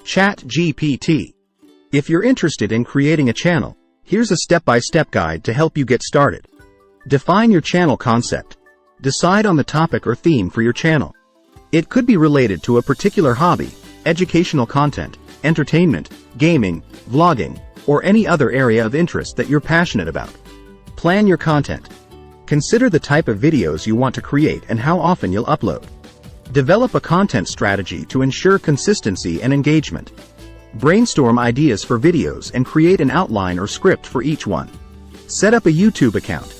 ChatGPT. If you're interested in creating a channel, here's a step-by-step guide to help you get started. Define your channel concept. Decide on the topic or theme for your channel. It could be related to a particular hobby, educational content, entertainment, gaming, vlogging, or any other area of interest that you're passionate about. Plan your content. Consider the type of videos you want to create and how often you'll upload. Develop a content strategy to ensure consistency and engagement. Brainstorm ideas for videos and create an outline or script for each one. Set up a YouTube account.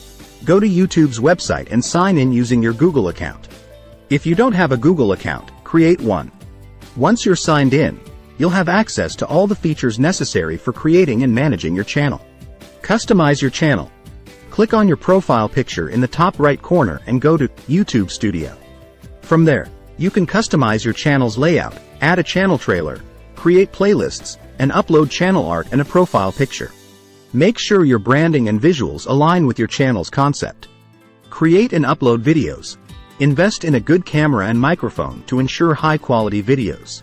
Go to YouTube's website and sign in using your Google account. If you don't have a Google account, create one. Once you're signed in, you'll have access to all the features necessary for creating and managing your channel. Customize your channel. Click on your profile picture in the top right corner and go to YouTube Studio. From there, you can customize your channel's layout, add a channel trailer, create playlists, and upload channel art and a profile picture. Make sure your branding and visuals align with your channel's concept. Create and upload videos. Invest in a good camera and microphone to ensure high-quality videos.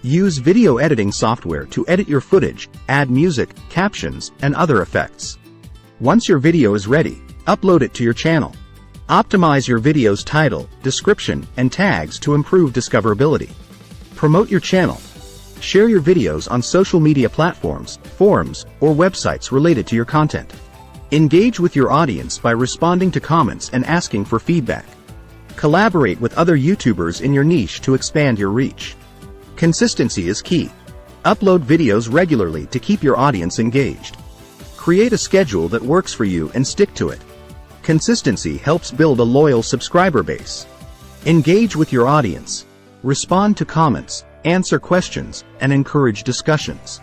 Use video editing software to edit your footage, add music, captions, and other effects. Once your video is ready, upload it to your channel. Optimize your video's title, description, and tags to improve discoverability. Promote your channel. Share your videos on social media platforms, forums, or websites related to your content. Engage with your audience by responding to comments and asking for feedback. Collaborate with other YouTubers in your niche to expand your reach. Consistency is key. Upload videos regularly to keep your audience engaged. Create a schedule that works for you and stick to it. Consistency helps build a loyal subscriber base. Engage with your audience. Respond to comments, answer questions, and encourage discussions.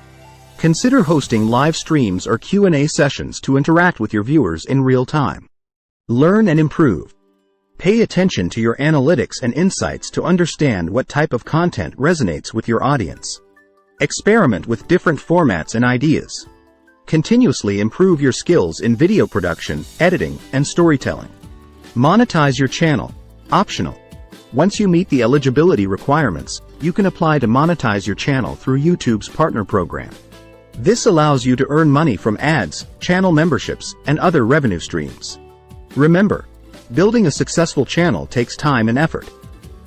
Consider hosting live streams or Q&A sessions to interact with your viewers in real time. Learn and improve. Pay attention to your analytics and insights to understand what type of content resonates with your audience. Experiment with different formats and ideas. Continuously improve your skills in video production, editing, and storytelling. Monetize your channel. Optional. Once you meet the eligibility requirements, you can apply to monetize your channel through YouTube's partner program. This allows you to earn money from ads, channel memberships, and other revenue streams. Remember, building a successful channel takes time and effort.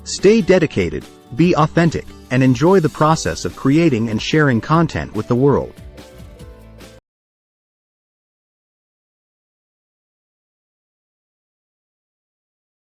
Stay dedicated, be authentic, and enjoy the process of creating and sharing content with the world.